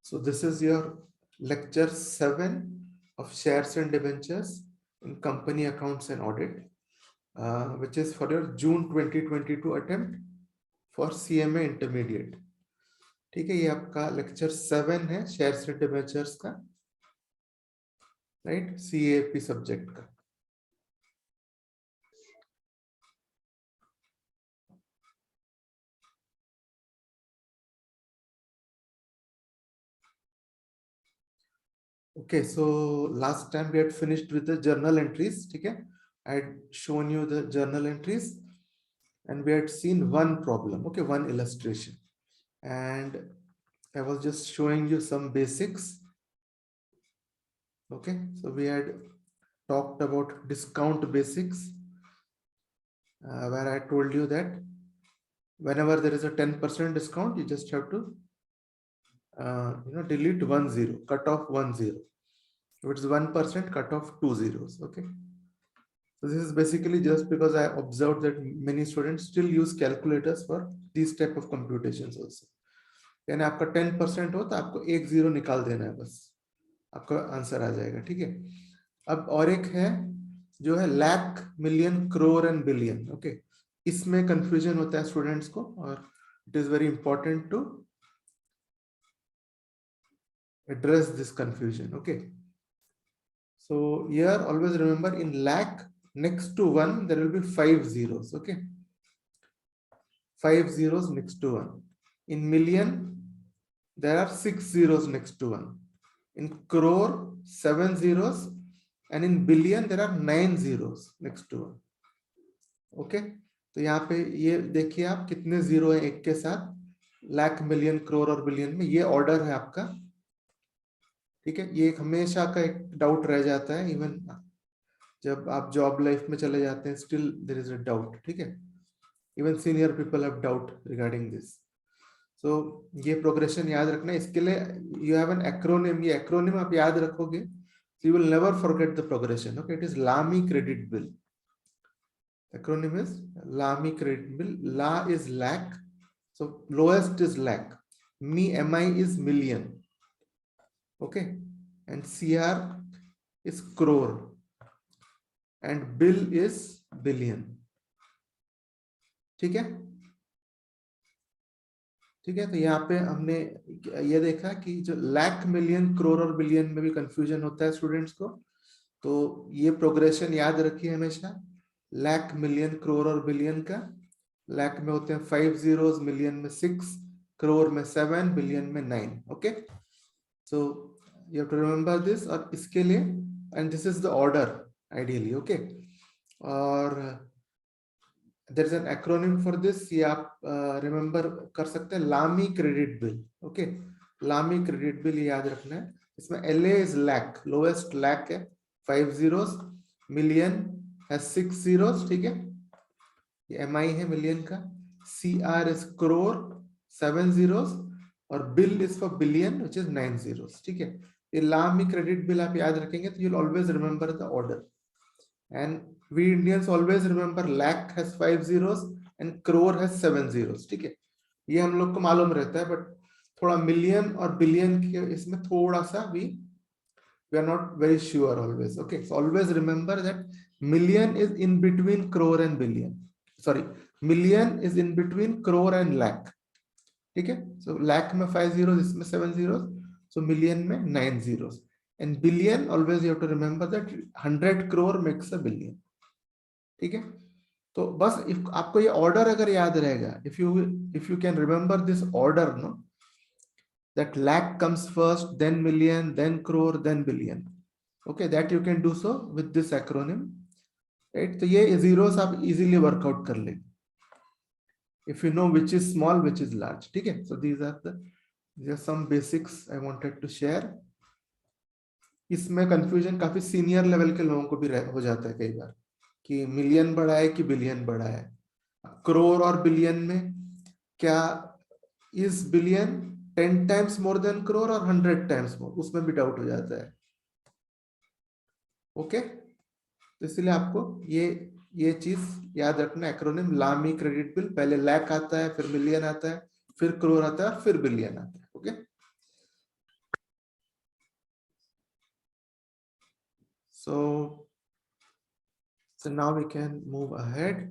So this is your lecture 7 of shares and debentures in company accounts and audit, which is for your June 2022 attempt for CMA intermediate. ठीक है, ये आपका lecture 7 है shares and debentures का, right, CAP subject का. Okay, so last time we had finished with the journal entries. ठीक है, I had shown you the journal entries and we had seen one problem, okay, one illustration, and I was just showing you some basics. Okay, so we had talked about discount basics, where I told you that whenever there is a 10% discount, you just have to delete 1 0, cut off 1 0. If it's 1%, cut off 2 zeros. Okay, so this is basically just because I observed that many students still use calculators for these type of computations also. यानी आपका 10% हो तो आपको 1 0 निकाल देना है, बस आपका आंसर आ जाएगा. ठीक है, अब और एक है जो है lakh, million, crore and billion. Okay, इसमें कंफ्यूजन होता है स्टूडेंट्स को और it is very important to address this confusion. Okay, so here always remember, in lakh next to 1 there will be 5 zeros. Okay, 5 zeros next to 1. In million there are 6 zeros next to 1. In crore 7 zeros, and in billion there are 9 zeros next to 1. Okay, तो यहाँ पे ये देखिए आप कितने zero है एक के साथ, लाख, मिलियन, करोड़ और बिलियन में. ये ऑर्डर है आपका. ठीक है, ये एक हमेशा का एक डाउट रह जाता है, इवन जब आप जॉब लाइफ में चले जाते हैं, still there is a doubt. ठीक है, even senior people have doubt regarding this. So ये प्रोग्रेशन याद रखना. इसके लिए यू हैव एन एक्रोनिम. ये एक्रोनिम आप याद रखोगे, you will never forget the progression. Okay, it is LAMI credit bill. Acronym is LAMI credit bill. La is lakh, so lowest is lakh. MI is million. Okay, and CR is crore, and bill is billion. ठीक है, ठीक है. तो यहाँ पे हमने ये देखा कि जो लाख, मिलियन, करोड़ और बिलियन में भी कंफ्यूजन होता है स्टूडेंट्स को. तो ये प्रोग्रेशन याद रखिए हमेशा. लाख, मिलियन, करोड़ और बिलियन का. लाख में होते हैं 5 zeros, मिलियन में 6, करोड़ में 7, बिलियन में 9. Okay, so you have to remember this. और इसके लिए, and this is the order ideally. Okay, और there is an acronym for this. ये आप रिमेंबर कर सकते हैं, LAMI credit bill. Okay, LAMI credit bill याद रखना है. इसमें LA is lakh, lowest lakh है, 5 zeros. Million has 6 zeros. ठीक है, ये MI है मिलियन का. CR is crore, 7 zeros. और bill is for billion, which is 9 zeros. ठीक है, ये लामी क्रेडिट बिल आप याद रखेंगे तो you'll always remember the order. And we Indians always remember lakh has 5 zeros and crore has 7 zeros. ठीक है, ये हम लोग को मालूम रहता है, बट थोड़ा मिलियन और बिलियन के इसमें थोड़ा सा we are not very sure always. Okay, so always remember that million is in between crore and billion. Sorry, million is in between crore and lakh. ठीक है, so lakh में 5 zeros, इसमें 7 zeros, so million में 9 zeros. And billion, always you have to remember that 100 crore makes a billion. ठीक है, तो बस आपको ये ऑर्डर अगर याद रहेगा, if you can remember this order, no, that lakh comes first, then million, then crore, then billion. Okay, that you can do so with this acronym, right? तो ये zeros आप easily work out कर लेंगे if you know which is small, which is large. ठीक है, so these are some basics I wanted to share. इसमें confusion काफी senior level के लोगों को भी हो जाता है कई बार कि मिलियन बड़ा है कि बिलियन बड़ा है. करोड़ और बिलियन में क्या is billion 10 times more than crore और 100 times more, उसमें भी डाउट हो जाता है. ओके, तो इसलिए आपको ये चीज याद रखना. एक्रोनिम लामी क्रेडिट बिल, पहले लाख आता है, फिर मिलियन आता है, फिर करोड़ आता है, फिर बिलियन आता है. Okay, So now we can move ahead.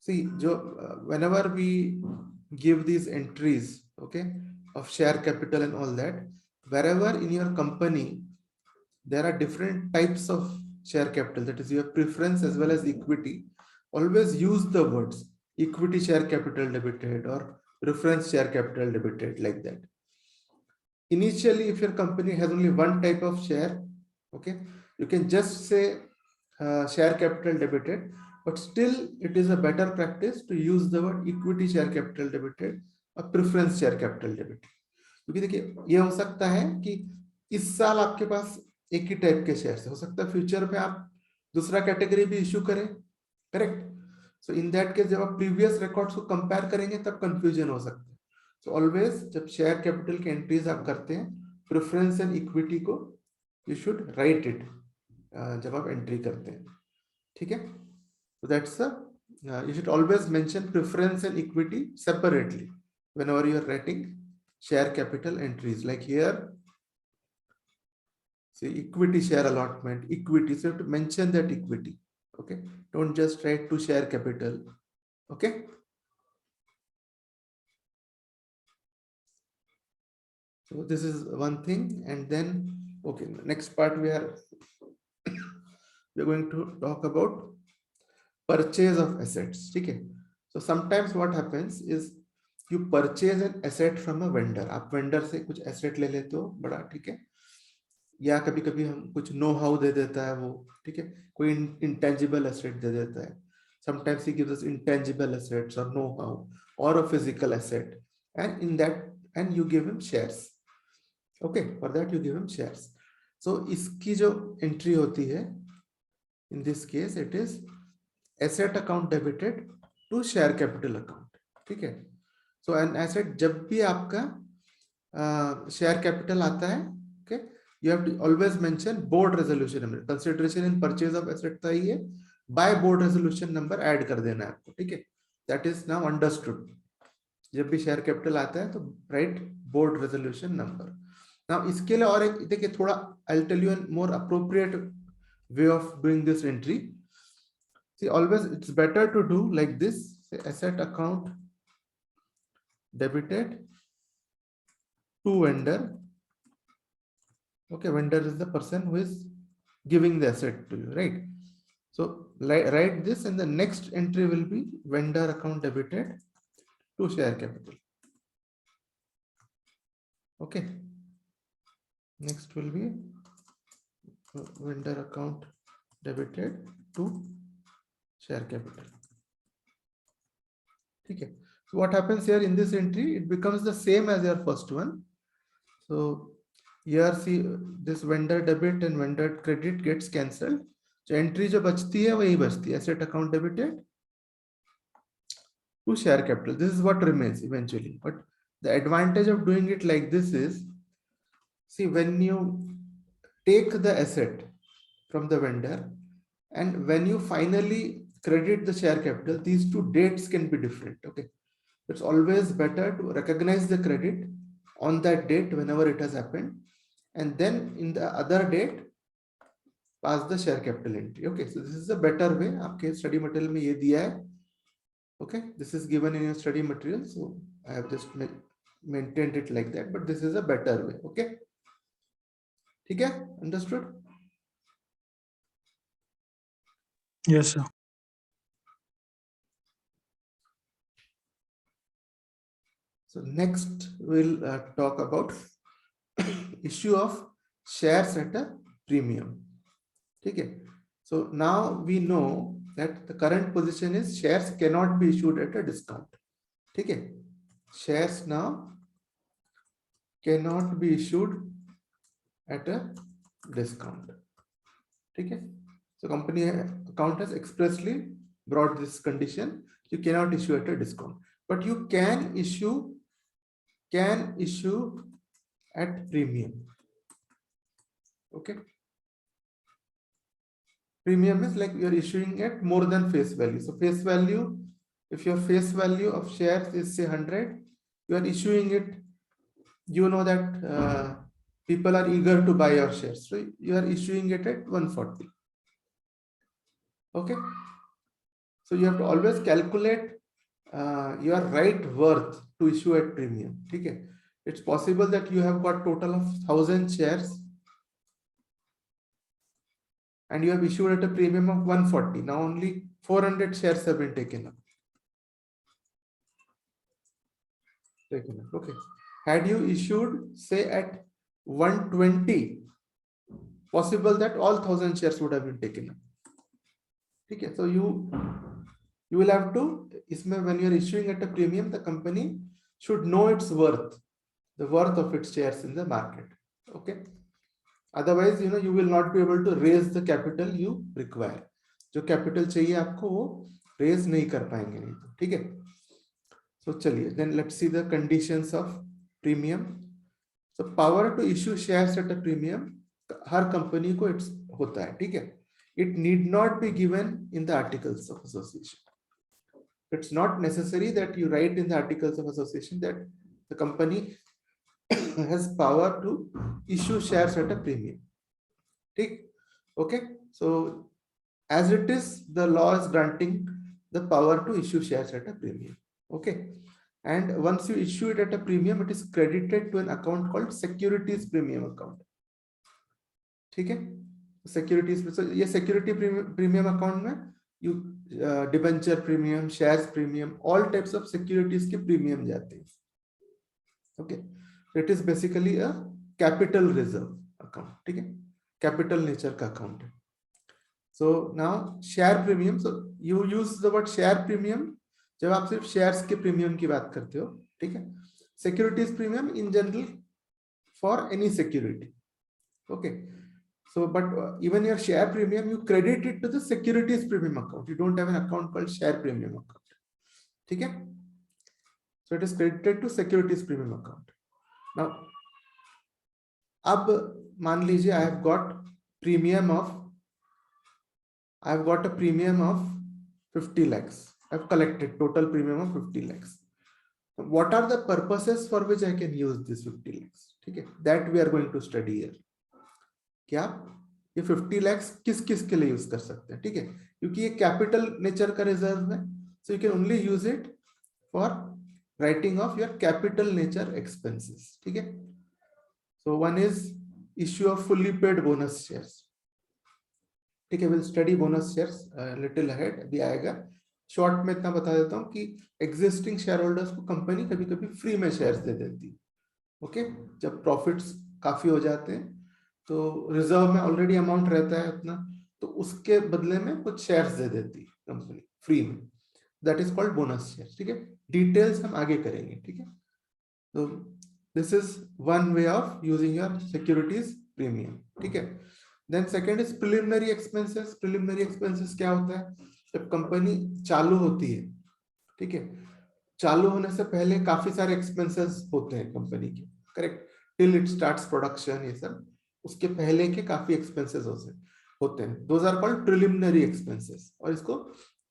See, whenever we give these entries, okay, of share capital and all that, wherever in your company there are different types of share capital, that is your preference as well as equity, always use the words equity share capital debited or preference share capital debited, like that. Initially, if your company has only one type of share, okay, you can just say share capital debited, but still it is a better practice to use the word equity share capital debited or preference share capital debited. क्योंकि देखिए ये हो सकता है कि इस साल आपके पास एक ही टाइप के शेयर हो सकता है, फ्यूचर में आप दूसरा कैटेगरी भी इश्यू करें, correct. So in that case जब आप प्रीवियस रिकॉर्ड्स को कंपेयर करेंगे तब कंफ्यूजन हो सकता है. सो ऑलवेज जब शेयर कैपिटल की एंट्रीज आप करते हैं, प्रेफरेंस एंड इक्विटी को यू शुड राइट इट जब आप एंट्री करते हैं, ठीक है. So that's you should always mention preference and equity separately whenever you are writing share capital entries. Like here, say equity share allotment, equity, so you have to mention that equity, okay. Don't just write to share capital, okay. So this is one thing. And then, okay, next part we're going to talk about purchase of assets, okay. So sometimes what happens is you purchase an asset from a vendor. आप vendor से कुछ asset ले लेते हो बड़ा, ठीक है, या कभी कभी हम कुछ नो हाउ दे देता है वो, ठीक है, कोई इंटेंजिबल एसेट दे देता है. Sometimes he gives us intangible assets or know-how or a physical asset, and in that, and you give him shares, okay. For that you give him shares. So इसकी जो entry होती है, in this case it is asset account debited to share capital account, ठीक है. So an asset जब भी आपका share capital आता है, okay, you have to always mention board resolution number. Consideration in purchase of asset था ये, by board resolution number add कर देना है आपको, ठीक है. That is now understood. जब भी share capital आता है तो write board resolution number. Now इसके लिए और एक देखिए थोड़ा, I'll tell you a more appropriate way of doing this entry. See, always it's better to do like this. Say asset account debited to vendor. Okay, vendor is the person who is giving the asset to you, right? So write this, and the next entry will be vendor account debited to share capital. Okay. Next will be vendor account debited to share capital. Okay. So what happens here in this entry? It becomes the same as your first one. So here see this vendor debit and vendor credit gets cancelled. So entry जो बचती है वही बचती है, asset account debited to share capital. This is what remains eventually. But the advantage of doing it like this is, see, when you take the asset from the vendor and when you finally credit the share capital, these two dates can be different, okay. It's always better to recognize the credit on that date whenever it has happened, and then in the other date pass the share capital entry, okay. So this is a better way. आपके study material में ये दिया है, okay. This is given in your study material, so I have just maintained it like that, but this is a better way, okay. ठीक है, understood? Yes, sir. So next we'll talk about issue of shares at a premium. Okay. So now we know that the current position is shares cannot be issued at a discount. Okay. Shares now cannot be issued at a discount. Okay. So company account has expressly brought this condition. You cannot issue at a discount, but you can issue at premium. Okay. Premium is like you're issuing at more than face value. So face value, if your face value of shares is say 100, you are issuing it you know that people are eager to buy your shares, so you are issuing it at 140. Okay, so you have to always calculate your right worth to issue at premium. Okay, it's possible that you have got total of 1000 shares and you have issued at a premium of 140. Now only 400 shares have been taken up. Okay, had you issued say at 120, possible that all 1000 shares would have been taken up. Okay, so you will have to, when you are issuing at a premium, the company should know its worth, the worth of its shares in the market. Okay, otherwise you will not be able to raise the capital you require. जो capital चाहिए आपको वो raise नहीं कर पाएंगे नहीं तो. ठीक है, so चलिए, then let's see the conditions of premium. So power to issue shares at a premium her company को इट्स होता है. ठीक है, it need not be given in the articles of association. It's not necessary that you write in the articles of association that the company has power to issue shares at a premium. Okay, so as it is, the law is granting the power to issue shares at a premium. Okay, and once you issue it at a premium, it is credited to an account called securities premium account. ठीक है, securities, so ये security premium account में you debenture premium, shares premium, all types of securities के premium जाते हैं. Okay, so it is basically a capital reserve account. ठीक है, capital nature का account है. So now share premium, so you use the word share premium जब आप सिर्फ shares के premium की बात करते हो. ठीक है, securities premium in general for any security. Okay, so but even your share premium, you credit it to the securities premium account. You don't have an account called share premium account. ठीक है, so it is credited to securities premium account. Now अब मान लीजिए I have got a premium of 50 lakhs. I have collected total premium of 50 lakhs. What are the purposes for which I can use this 50 lakhs? ठीक है, that we are going to study here. क्या ये 50 lakhs किस किस के लिए use कर सकते हैं? ठीक है, क्योंकि ये कैपिटल नेचर का रिजर्व है, so you can only use it for writing off your capital nature expenses. ठीक है, so one is issue of fully paid bonus shares. ठीक है, we'll study bonus shares little ahead, अभी आएगा. Short में इतना बता देता हूँ कि एग्जिस्टिंग शेयर होल्डर्स को कंपनी कभी कभी फ्री में शेयर्स दे देती है. ओके, जब प्रॉफिट्स काफी हो जाते हैं तो रिजर्व में ऑलरेडी अमाउंट रहता है उतना, तो उसके बदले में कुछ शेयर्स दे देती है कंपनी फ्री में. That is called bonus share. ठीक है, डिटेल्स हम आगे करेंगे. ठीक है, तो this is one way of using your securities premium. ठीक है, then second is preliminary expenses. Preliminary expenses क्या होता है? जब कंपनी चालू होती है, ठीक है, चालू होने से पहले काफी सारे एक्सपेंसेस होते हैं कंपनी के. Correct, till it starts production, ये सब उसके पहले के काफी एक्सपेंसेस होते हैं. Those are called preliminary expenses और इसको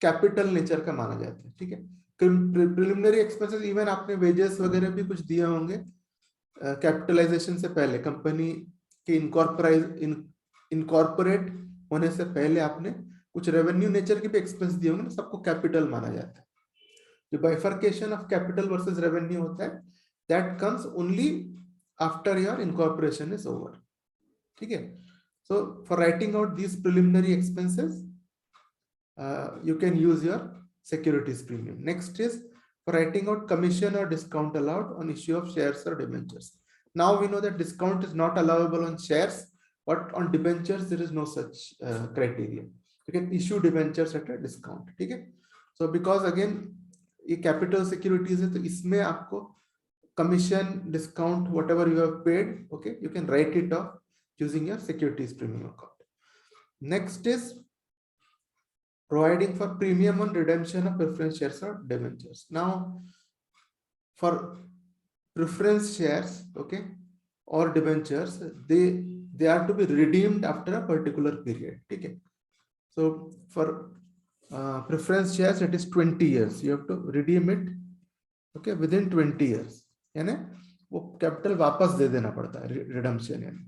कैपिटल नेचर का माना जाता है. ठीक है, प्रिलिमिनरी एक्सपेंसेस इवन आपने वेजेस वगैरह भी कुछ दिए होंगे कैपिटलाइजेशन से पहले, कंपनी के इनकॉर्पोरेट होने से पहले आपने कुछ रेवेन्यू नेचर के भी एक्सपेंस दिए होंगे, सबको कैपिटल माना जाता है. जो bifurcation of capital versus revenue होता है, that comes only after your incorporation is over. ठीक है, so for writing out these preliminary expenses you can use your securities premium. Next is for writing out commission or discount allowed on issue of shares or debentures. Now we know that discount is not allowable on shares, but on debentures there is no such criteria. You can issue debentures at a discount. ठीक है, so because again ये capital securities है, तो इसमें आपको commission, discount, whatever you have paid, okay, you can write it off using your securities premium account. Next is providing for premium on redemption of preference shares or debentures. Now for preference shares, okay, or debentures, they are to be redeemed after a particular period. Okay, so for preference shares it is 20 years. You have to redeem it, okay, within 20 years. यानी वो capital वापस दे देना पड़ता है, redemption यानी।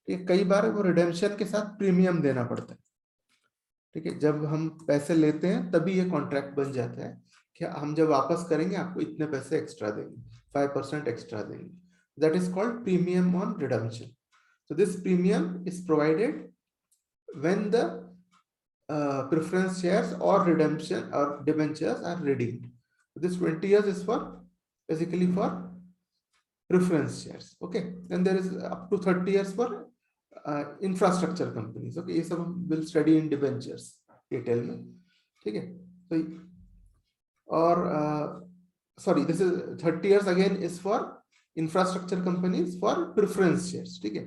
ठीक है, कई बार वो रिडेम्पशन के साथ प्रीमियम देना पड़ता है। ठीक है, जब हम पैसे लेते हैं तभी ये कॉन्ट्रैक्ट बन जाता है कि हम जब वापस करेंगे आपको इतने पैसे एक्स्ट्रा देंगे, 5% एक्स्ट्रा देंगे। That is called premium on redemption. So this premium is provided when the preference shares or redemption or debentures are redeemed. This 20 years is for basically for preference shares. Okay, then there is up to 30 years for infrastructure companies. Okay, ये सब हम will study in debentures detail में. ठीक है, तो और sorry, this is 30 years again is for infrastructure companies for preference shares. ठीक है.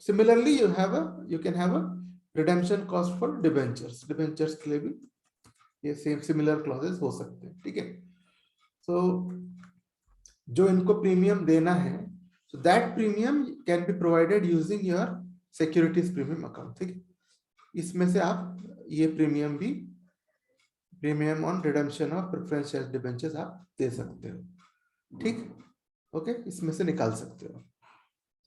Similarly, you can have a redemption cost for debentures. Debentures के लिए भी ये same similar clauses हो सकते हैं. ठीक है. So जो इनको प्रीमियम देना है, so that premium can be provided using your securities premium account. ठीक है. इसमें से आप ये प्रीमियम भी, premium on redemption of preference share debentures आप दे सकते हो. ठीक. ओके, इसमें से निकाल सकते हो.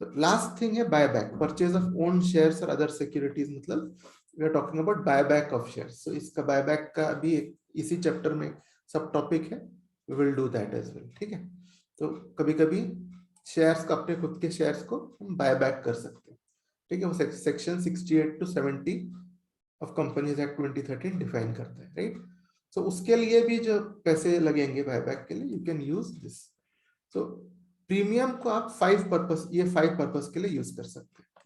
So last thing है buyback, purchase of own shares or other securities. मतलब we are talking about buyback of shares. So इसका buyback का भी इसी चैप्टर में सब टॉपिक है. We will do that as well. ठीक है. तो कभी-कभी शेयर्स का, अपने खुद के शेयर्स को हम buyback कर सकते हैं. ठीक है, वो section 68 to 70 of Companies Act 2013 define करता है, राइट. सो उसके लिए भी जो पैसे लगेंगे buyback के लिए, you can use this. So premium को आप 5 पर्पस के लिए यूज कर सकते हैं.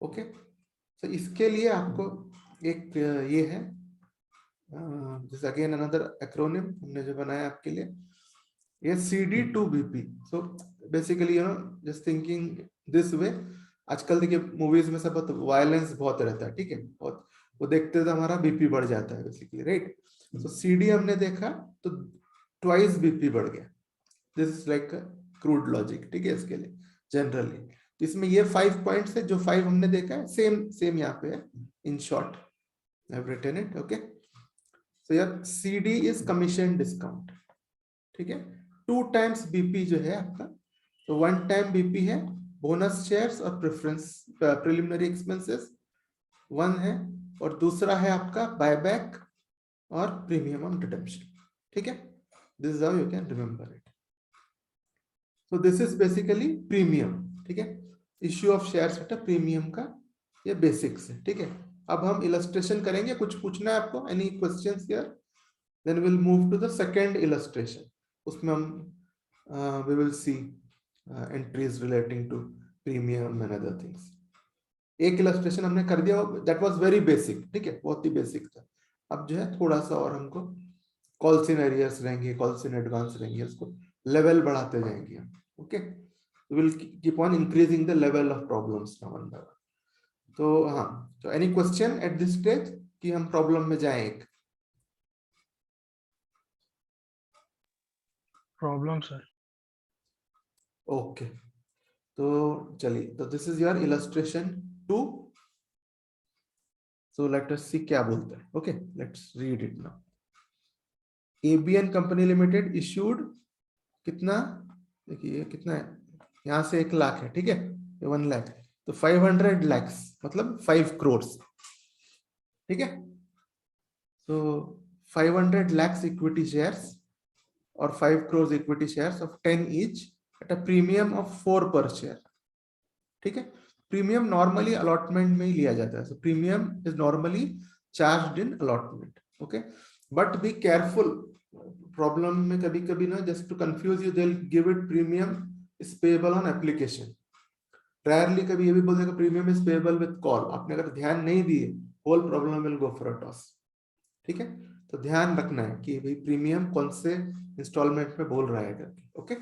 ओके, तो इसके लिए आपको एक ये है, दिस अगेन अनदर एक्रोनिम हमने जो बनाया आपके लिए, ये CD2BP. So basically you know, just thinking this way. आजकल देखिए मूवीज में सब वायलेंस बहुत रहता है. ठीक है, बहुत वो देखते तो हमारा बीपी बढ़ जाता है बेसिकली, राइट. सो CD हमने देखा तो ट्वाइस बीपी बढ़ गया. This is like crude logic. ठीक है, इसके लिए जनरली इसमें ये 5 पॉइंट्स है, जो 5 हमने देखा है, सेम यहाँ पे है. In short I have written it. Okay, so यार CD इज कमीशन डिस्काउंट. ठीक है, 2 टाइम्स बीपी जो है आपका, तो 1 टाइम बीपी है बोनस शेयर्स और प्रेफरेंस प्रिलिमिनरी एक्सपेंसेस 1 है, और दूसरा है आपका बायबैक और प्रीमियम ऑन रिडेम्पशन. ठीक है, this is how you can remember it. So this is basically premium. ठीक है, इश्यू ऑफ शेयर्स बेटा प्रीमियम का ये बेसिक्स है. ठीक है, अब हम इलस्ट्रेशन करेंगे. कुछ पूछना है आपको, any questions here? Then will move to the second illustration. उसमें हम we will see entries relating to premium and other things. एक इलस्ट्रेशन हमने कर दिया, दैट वाज वेरी बेसिक. ठीक है, बहुत ही बेसिक था. अब जो है थोड़ा सा और हमको कॉल्स इन एरियर्स रहेंगे, कॉल्स इन एडवांस रहेंगे, उसको लेवल बढ़ाते जाएंगे हम. Okay, will keep on increasing the level of problems now one by one. तो हाँ, तो any question at this stage कि हम प्रॉब्लम में जाएं? एक प्रॉब्लम सर. ओके, तो चलिए, तो this is your illustration 2. So let us see क्या बोलता है. Okay, let's read it now. ABN company limited issued कितना, देखिए कितना है, यहां से 1 लाख है. ठीक है, ये 1 लाख, तो 500 lakhs मतलब 5 crores. ठीक है, तो 500 lakhs इक्विटी शेयर्स और 5 crores equity shares of 10 each at a premium of 4 per share. ठीक है, प्रीमियम नॉर्मली अलॉटमेंट में ही लिया जाता है. So premium is normally charged in allotment. Okay, but be careful. Problem में कभी कभी ना, just to confuse you, they will give it premium is payable on application. Rarely कभी ये भी बोल देगा premium is payable with call. आपने अगर ध्यान नहीं दिए, whole problem will go for a toss. ठीक है, तो ध्यान रखना है कि भाई प्रीमियम कौन से इंस्टॉलमेंट में बोल रहा है करके. Okay,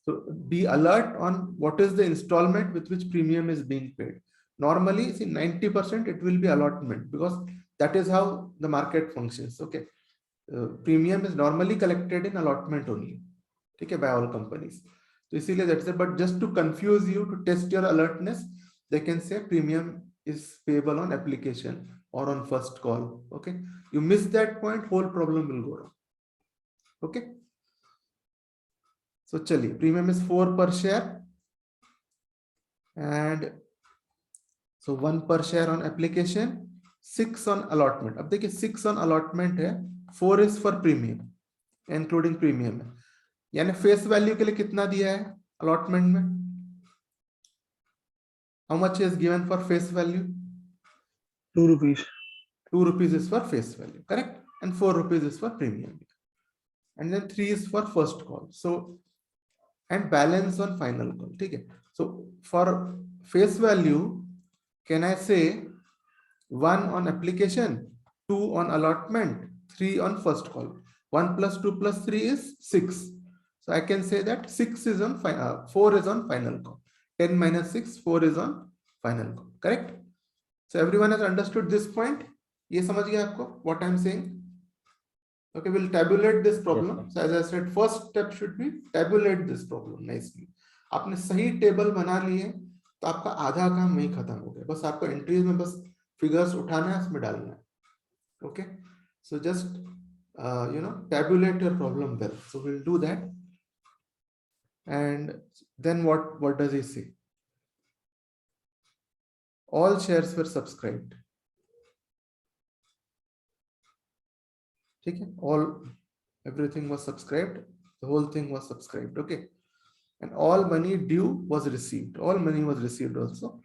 so be alert on what is the installment with which premium is being paid. Normally see 90% it will be allotment, because that is how the market functions. Okay, premium is normally collected in allotment only. ठीक है, by all companies. तो इसीलिए that's it. But just to confuse you, to test your alertness, they can say premium is payable on application or on first call. Okay, you miss that point, whole problem will go wrong. Okay, So चलिए, premium is 4 per share and so 1 per share on application, 6 on allotment. अब देखिए 6 on allotment है, 4 is for premium including premium है, यानी face value के लिए कितना दिया है allotment में? How much is given for face value? 2 rupees. 2 rupees is for face value, correct? And 4 rupees is for premium. And then 3 is for first call. So, and balance on final call. Okay. So for face value, can I say 1 on application, 2 on allotment, 3 on first call? 1 plus 2 plus 3 is 6. So I can say that 6 is on 4 is on final call. 10 minus 6, 4 is on final call. Correct? So everyone has understood this point? ये समझ गया आपको what I'm saying? Okay, we'll tabulate this problem. Yes, so as I said, first step should be tabulate this problem nicely. आपने सही table बना लिए तो आपका आधा काम वही खत्म हो गया, बस आपको एंट्रीज में बस फिगर्स उठाना है, उसमें डालना है. Okay, so just tabulate your problem well. So we'll do that. And then what does he say? All shares were subscribed. Okay, everything was subscribed, the whole thing was subscribed. Okay, and all money due was received. All money was received also,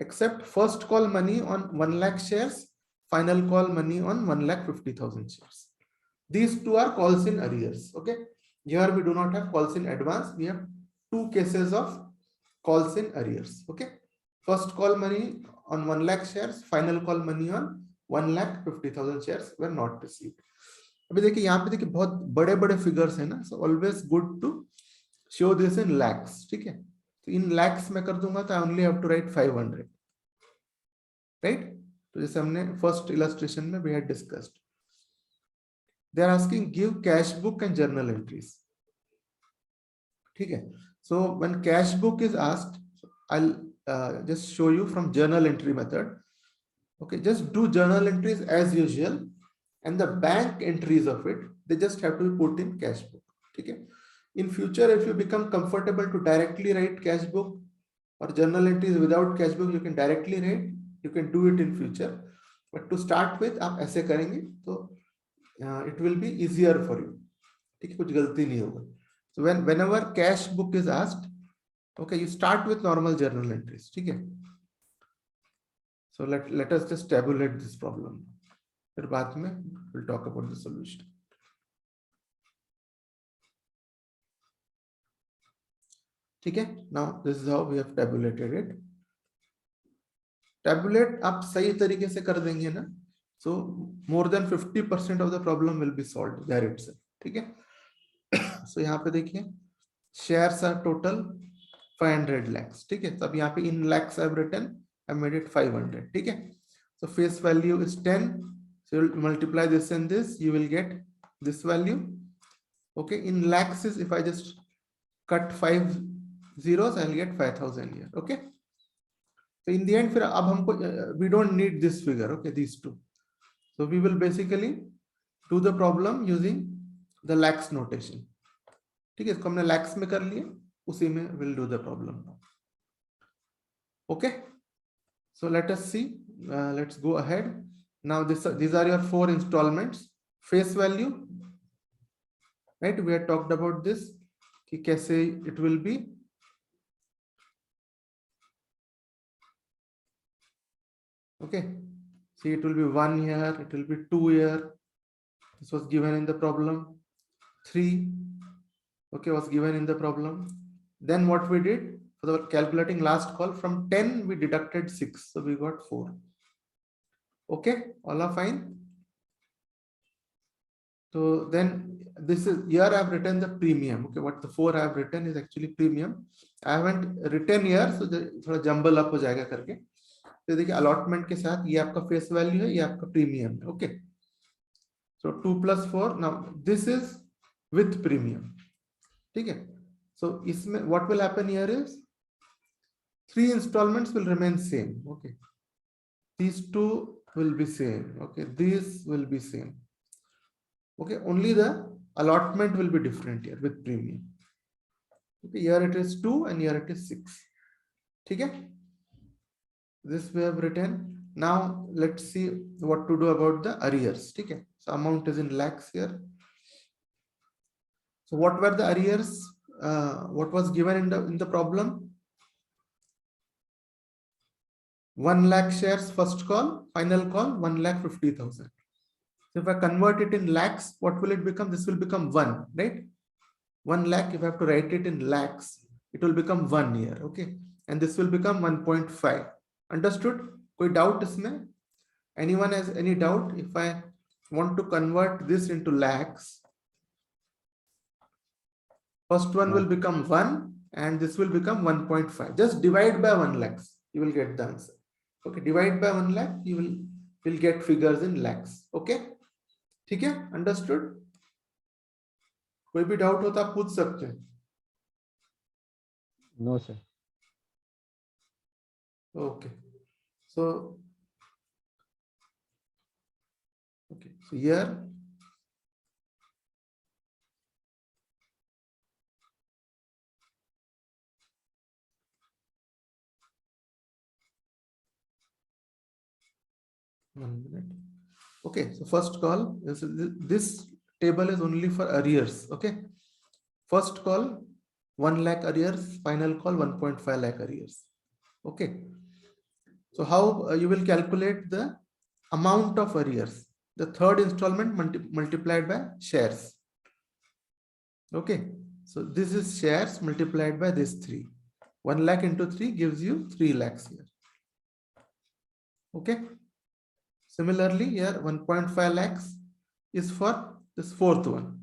except first call money on 1 lakh shares, final call money on 1,50,000 shares. These two are calls in arrears. Okay, here we do not have calls in advance. We have 2 cases of calls in arrears. Okay, first call money on 1 lakh shares, final call money on 1,50,000 shares were not received. अभी देखिए यहाँ पे देखिए बहुत बड़े बड़े figures है ना, so always good to show this in lakhs. ठीक है, तो इन lakhs में कर दूंगा तो I only have to write 500, right? तो जैसे हमने first illustration में we had discussed. They are asking give cash book and journal entries. ठीक है, so when cash book is asked, I'll just show you from journal entry method. Okay, just do journal entries as usual, and the bank entries of it, they just have to be put in cash book. Okay, in future if you become comfortable to directly write cash book or journal entries without cash book, you can directly write, you can do it in future, but to start with आप ऐसे करेंगे तो it will be easier for you. ठीक है, कुछ गलती नहीं होगा. So whenever cash book is asked, okay, you start with normal journal entries. ठीक है, so let us just tabulate this problem. फिर बाद में we'll talk about the solution. ठीक है, now this is how we have tabulated it. Tabulate आप सही तरीके से कर देंगे ना, so more than 50% of the problem will be solved there itself. ठीक है, so यहाँ पे देखिए shares are total 500 lakhs. ठीक है, तब यहाँ पे in lakhs I've written, I made it 500. ठीक है, so face value is 10. So you multiply this and this, you will get this value. Okay, in lakhs is if I just cut 5 zeros, I'll get 5,000 here. Okay, so in the end, फिर अब हमको we don't need this figure. Okay, these two. So we will basically do the problem using the lakhs notation. ठीक है, इसको हमने lakhs में कर लिए, उसी में we'll do the problem. Okay, so let us see. Let's go ahead. Now these are your 4 installments. Face value, right? We had talked about this. कि कैसे it will be. Okay, see it will be 1 year, it will be 2 year. This was given in the problem. 3, okay, was given in the problem. Then what we did for the calculating last call, from 10 we deducted 6, so we got 4. Okay, all are fine. So then this is here I have written the premium. Okay, what the 4 I have written is actually premium. I haven't written here, so थोड़ा jumble up हो जाएगा करके. तो देखिए allotment के साथ ये आपका face value है, ये आपका premium है. Okay, so 2 plus 4. Now this is with premium. ठीक है, so इसमें what will happen here is 3 installments will remain same. Okay, these 2 will be same. Okay, these will be same. Okay, only the allotment will be different here with premium. Okay, here it is 2 and here it is 6. ठीक है, this we have written. Now let's see what to do about the arrears. ठीक है, so amount is in lakhs here. So what were the arrears? What was given in the problem? 1 lakh shares first call, final call 1,50,000. So if I convert it in lakhs, what will it become? This will become 1, right? 1 lakh, if I have to write it in lakhs, it will become 1 here, okay? And this will become 1.5. Understood? Koi doubt isme? Anyone has any doubt? If I want to convert this into lakhs, first one will become 1 and this will become 1.5. Just divide by 1 lakhs, you will get the answer. Okay, divide by 1 lakh, you will get figures in lakhs. Okay, ठीक है, understood? कोई भी doubt हो तो आप पूछ सकते हैं. No, sir. Okay, so here one minute. Okay, so first call, this table is only for arrears. Okay, first call 1 lakh arrears, final call 1.5 lakh arrears. Okay, so how you will calculate the amount of arrears? The third installment multiplied by shares. Okay, so this is shares multiplied by this 3. 1 lakh into 3 gives you 3 lakhs here. Okay, similarly here 1.5 lakhs is for this fourth one.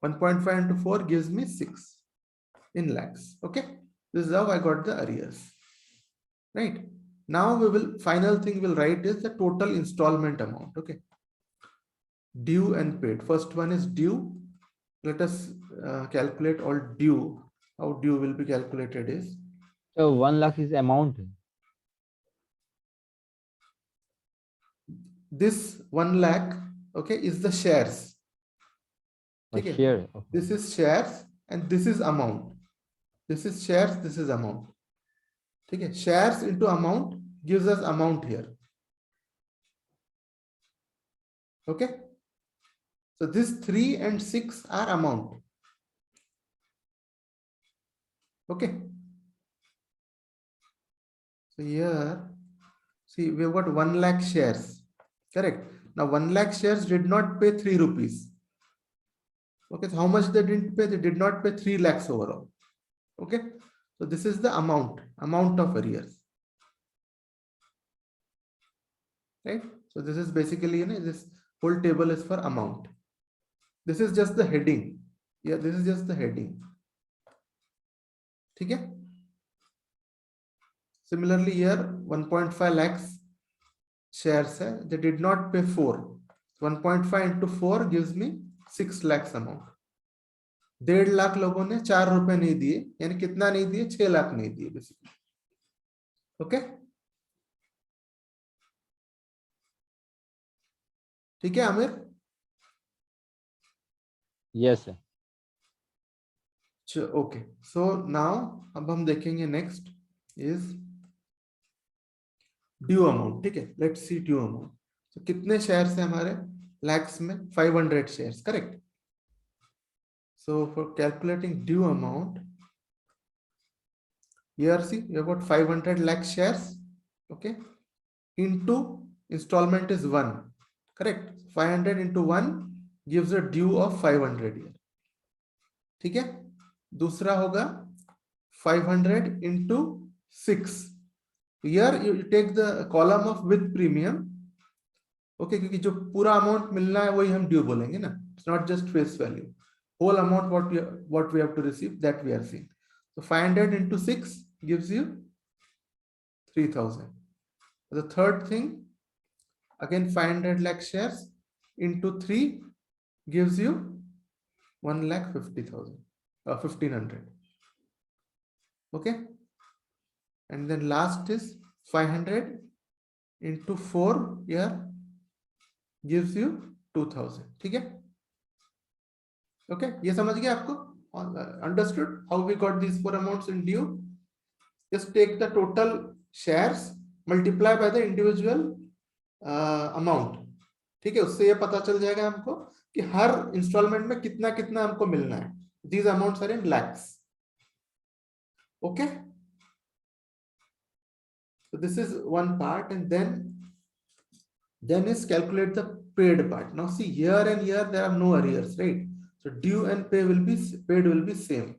1.5 into 4 gives me 6 in lakhs. Okay, this is how I got the arrears, right? Now we will, final thing we'll write is the total installment amount. Okay, due and paid. First one is due. Let us calculate all due. How due will be calculated is, So 1 lakh is amount. this 1 lakh, okay, is the shares. Or Okay, share. Okay. this is shares and this is amount. This is shares, this is amount. Okay, shares into amount gives us amount here. Okay, so this 3 and 6 are amount. Okay, so here see we have got 1 lakh shares, correct? Now 1 lakh shares did not pay 3 rupees. Okay, so how much they didn't pay? They did not pay 3 lakhs overall. Okay, so this is the amount of arrears, right? So this is basically, you know, this whole table is for amount. This is just the heading. Yeah, this is just the heading. ठीक है? Similarly here 1.5 lakhs shares hai, they did not pay 4. 1.5 into 4 gives me 6 lakhs amount. 1.5 lakh लोगों ने 4 रुपए नहीं दिए, यानी कितना नहीं दिए? 6 लाख नहीं दिए बेसिकली. ओके, ठीक है Aamir? Yes, sir. Okay, so now अब हम देखेंगे नेक्स्ट इज ड्यू अमाउंट. ठीक है, लेट्स सी ड्यू अमाउंट. तो कितने शेयर्स हैं हमारे लैक्स में? 500 shares, correct? So for calculating due amount, here see you have got 500 lakh shares, okay, into installment is 1, correct? 500 into 1 gives a due of 500 here. ठीक है, दूसरा होगा 500 into 6. Here you take the column of with premium, okay, क्योंकि जो पूरा amount मिलना है वही हम ड्यू बोलेंगे ना. It's not just face value. Whole amount what we have to receive, that we are seeing. So 500 into 6 gives you 3,000. The third thing, again 500 lakh shares into 3 gives you 1,50,000 or 1,500. Okay, and then last is 500 into 4 here gives you 2,000. ठीक है? Okay, ये समझ गए आपको? Understood how we got these 4 amounts in due? Just take the total shares multiply by the individual amount. ठीक है, उससे ये पता चल जाएगा हमको कि हर इंस्टॉलमेंट में कितना कितना हमको मिलना है. These amounts are in lakhs. Okay, so this is one part, and then is calculate the paid part. Now see, year and year there are no arrears, right? So due and paid will be same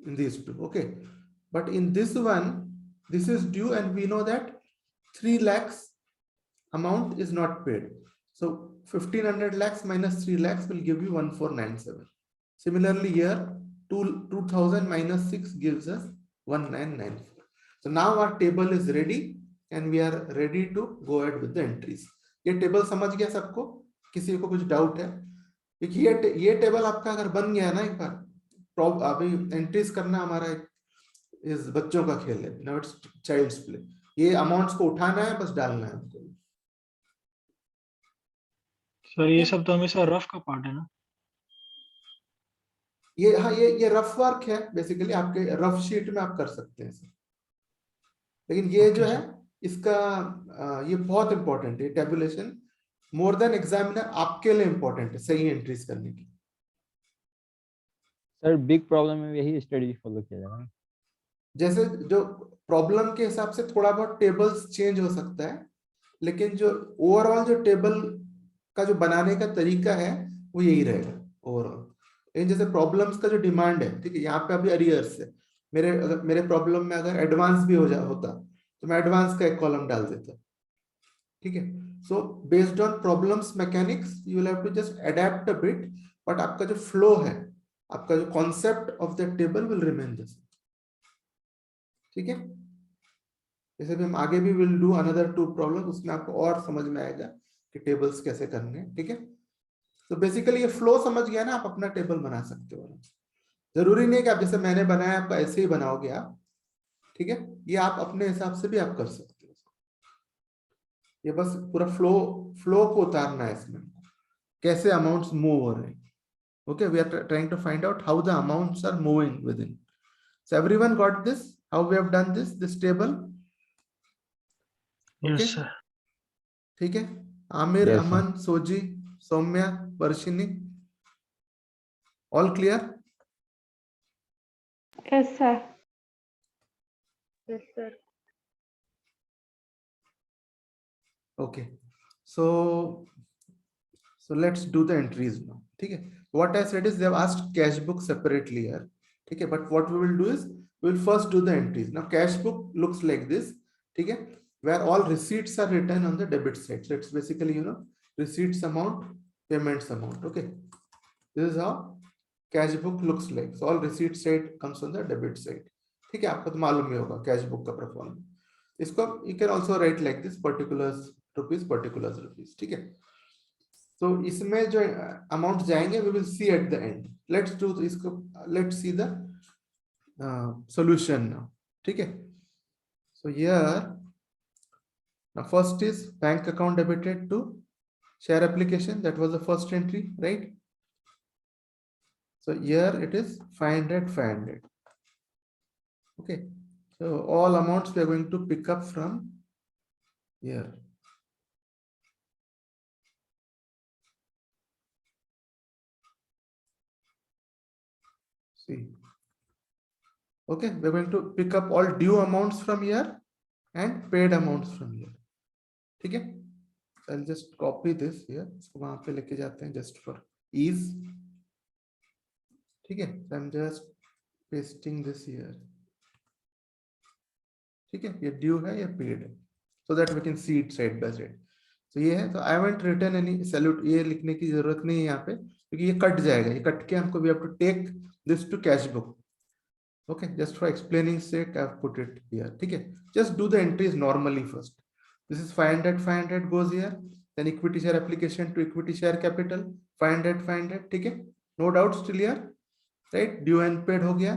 in these two. Okay, but in this one, this is due and we know that 3 lakhs amount is not paid. So 1500 lakhs minus 3 lakhs will give you 1497. Similarly here 2000 minus 6 gives us 1994. So now our table is ready and we are ready to go ahead with the entries. ये table समझ गया सबको? किसी को कुछ doubt है? देखिए ये टेबल आपका अगर बन गया ना एक बार, अभी एंट्रीज करना हमारा इस बच्चों का खेल है, नाउ इट्स चाइल्ड्स प्ले. ये अमाउंट्स को उठाना है, बस डालना है हमको. सर ये सब तो हमेशा रफ का पार्ट है ना? ये हाँ, ये रफ वर्क है बेसिकली, आपके रफ शीट में आप कर सकते हैं. लेकिन ये जो है इसका ये बहुत इंपॉर्टेंट है. टेबुलेशन मोर देन एग्जामिनर आपके लिए इंपॉर्टेंट है सही एंट्रीज करने की. सर बिग प्रॉब्लम में यही स्ट्रेटजी फॉलो किया जाएगा. जैसे जो प्रॉब्लम के हिसाब से थोड़ा बहुत टेबल्स चेंज हो सकता है, लेकिन जो ओवरऑल जो टेबल का जो बनाने का तरीका है वो यही रहेगा ओवरऑल. लेकिन जैसे प्रॉब्लम्स का जो डिमांड है, ठीक है, यहाँ पे अभी अरियर्स है, मेरे प्रॉब्लम में अगर एडवांस भी होता तो मैं एडवांस का एक कॉलम डाल देता. ठीक है, so based on problems mechanics you will have to just adapt a bit, but आपका जो फ्लो है, आपका जो concept of the table will remain the same. ठीक है, जैसे भी हम आगे भी विल डू अनदर 2 प्रॉब्लम, उसमें आपको और समझ में आएगा कि टेबल्स कैसे करने हैं. ठीक है, तो बेसिकली ये फ्लो समझ गया ना, आप अपना टेबल बना सकते हो. जरूरी नहीं है कि आप जैसे मैंने बनाया आप ऐसे ही बनाओगे आप. ठीक है, ये आप अपने हिसाब से भी आप कर सकते हो. ये बस पूरा फ्लो को उतारना है इसमें, कैसे अमाउंट्स मूव हो रहे हैं. Okay, we are trying to find out how the amounts are moving within. So everyone got this, how we have done this table? Yes sir. ठीक है, Aamir, Yes, sir. Aman, Soji, Saumya, Varshini, all clear? Yes, sir. Yes, sir. Okay, so let's do the entries now. ठीक है, what I said is they have asked cash book separately here. ठीक है, but what we will do is we will first do the entries. Now cash book looks like this. ठीक है, where all receipts are written on the debit side. So it's basically, you know, receipts amount, payments amount. Okay, this is how cash book looks like. So all receipt side comes on the debit side. ठीक है, आपको तो मालूम ही होगा cash book का performance. इसको you can also write like this, particulars rupees. ठीक है, तो इसमें जो अमाउंट जाएंगे we will see at the end. Let's do इसको, let's see the solution now. ठीक है, so here now first is bank account debited to share application. That was the first entry, right? So here it is 500. Okay, so all amounts we are going to pick up from here. See, okay, we are going to pick up all due amounts from here and paid amounts from here. ठीक है, I'll just copy this here, इसको वहां पे लेके जाते हैं just for ease. ठीक है, so I'm just pasting this here. ठीक है, ये ड्यू है, ये पेड है, so that we can see it side by side. So ये है, तो I haven't written any salute, ये लिखने की जरूरत नहीं है यहाँ पे, क्योंकि ये कट जाएगा. ये कट के हमको we have to take this to cash book. Okay, just for explaining sake I've put it here. ठीक है, just do the entries normally first. This is 500 goes here, then equity share application to equity share capital 500. ठीक है, no doubts till here, right? Due and paid हो गया,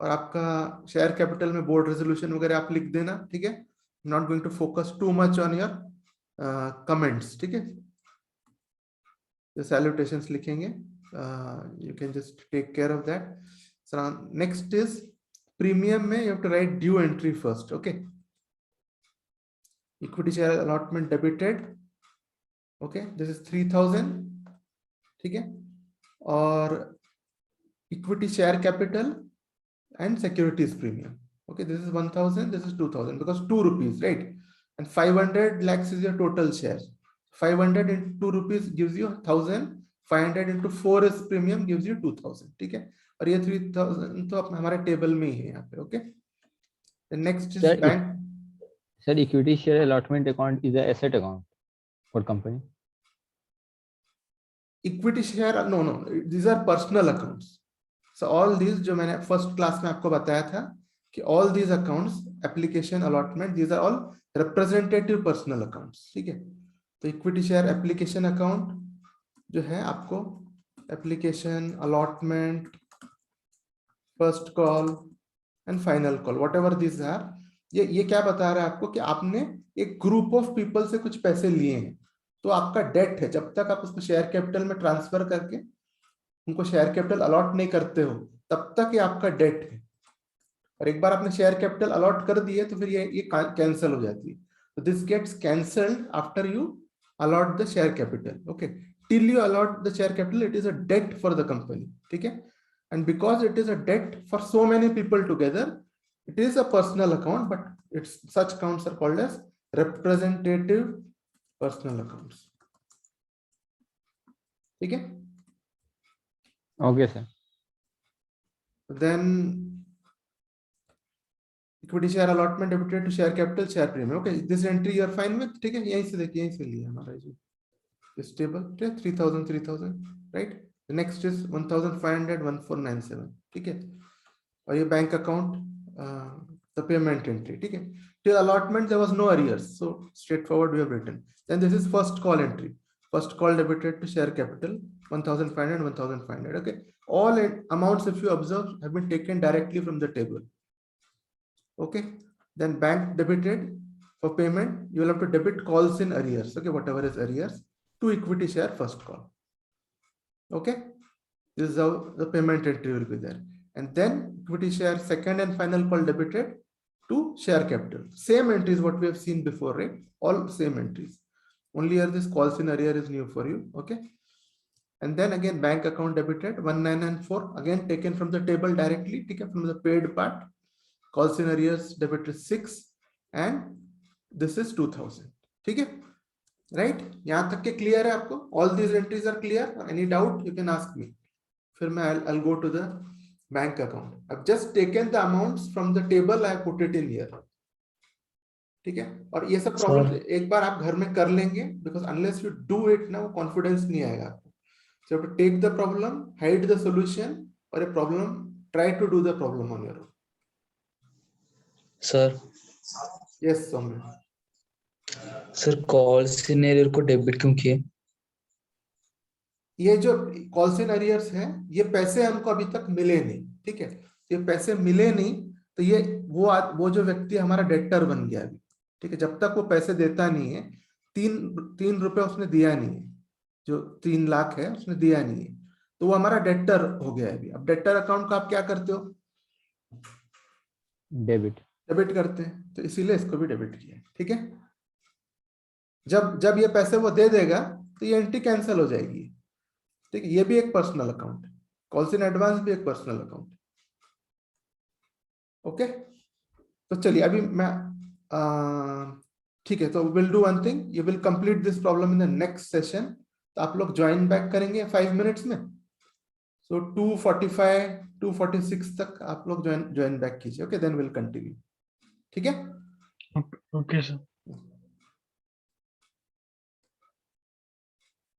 और आपका share capital में board resolution वगैरह आप लिख देना. ठीक है, not going to focus too much on your comments. ठीक है, सैल्यूटेशंस लिखेंगे. you can just take care of that. So now next is premium में you have to write due entry first. Okay, equity share allotment debited. Okay, this is 3000. ठीक है, और equity share capital and securities premium. Okay, this is 1000, this is 2000 because 2 rupees, right? And 500 lakhs is your total share. 500 into 2 rupees gives you 1000. 500 into 4 is premium gives you 2000. ठीक है, और ये 3000 तो हमारे table में ही है यहाँ पे. Okay, the next is bank. Sir, equity share allotment account is a asset account for company. Equity share, no, these are personal accounts. So all these जो मैंने फर्स्ट क्लास में आपको बताया था कि all these accounts, application allotment, these are all representative personal accounts. ठीक है, तो equity share application account जो है आपको application allotment, first call and final call, whatever these are, ये क्या बता रहा है आपको कि आपने एक ग्रुप ऑफ पीपल से कुछ पैसे लिए हैं, तो आपका डेट है. जब तक आप उसको शेयर कैपिटल में ट्रांसफर करके उनको शेयर कैपिटल अलॉट नहीं करते हो तब तक ये आपका डेट है. और एक बार आपने शेयर कैपिटल अलॉट कर दिए तो फिर ये कैंसिल हो जाती है. तो this gets cancelled after you allot the share capital. Okay, till you allot the share capital it is a debt for the company. ठीक है, and because it is a debt for so many people together, it is a personal account, but it's such accounts are called as representative personal accounts. ठीक है, Okay, sir. then equity share allotment debited to share capital, share premium. Okay, this entry you are fine with. ठीक है, यहीं से देखिए, यहीं से लिया हमारा जी this table. 3000 right. The next is 1500 1497. ठीक है, और ये bank account the payment entry. ठीक है, till allotment there was no arrears, so straightforward we have written. Then this is first call entry. First call debited to share capital 1500 1500. Okay, all amounts if you observe have been taken directly from the table. Okay, then bank debited for payment. You will have to debit calls in arrears. Okay, whatever is arrears to equity share first call. Okay, this is how the payment entry will be there. And then equity share second and final call debited to share capital. Same entries what we have seen before, right? All same entries. Only here this calls in arrear is new for you. Okay, and then again bank account debited 1994, again taken from the table directly. Okay, from the paid part. Calls in arrears debited 6 and this is 2000. ठीक है, right? यहाँ तक के clear है आपको? All these entries are clear. Any doubt you can ask me. फिर मैं I'll go to the bank account. I've just taken the amounts from the table. I put it in here. ठीक है, और ये सब problem एक बार आप घर में कर लेंगे, because unless you do it ना, वो कॉन्फिडेंस नहीं आएगा आपको. So you have to take the problem, hide the solution, or a problem, try to do the problem on your own. Sir. Yes, Soumya. Sir, call scenario को debit क्यों किए? ये जो कॉल्स इन अरियर्स है, ये पैसे हमको अभी तक मिले नहीं. ठीक है, ये पैसे मिले नहीं तो ये वो जो व्यक्ति हमारा डेटर बन गया अभी. ठीक है, जब तक वो पैसे देता नहीं है, 3 रुपए उसने दिया नहीं है, जो 3 लाख है उसने दिया नहीं है, तो वो हमारा डेटर हो गया अभी. अब डेटर अकाउंट का आप क्या करते हो? डेबिट करते हैं, तो इसीलिए इसको भी डेबिट किया. ठीक है, जब ये पैसे वो दे देगा तो ये एंट्री कैंसिल हो जाएगी. ठीक है, ये भी एक पर्सनल अकाउंट है. कॉल्स इन एडवांस भी एक पर्सनल अकाउंट है. ओके, तो चलिए अभी मैं ठीक है, तो will do one thing, you will complete this problem in the next session. तो आप लोग ज्वाइन बैक करेंगे 5 मिनट्स में. सो 2:45 2:46 तक आप लोग ज्वाइन बैक कीजिए. Okay, then will continue. ठीक है, ओके सर.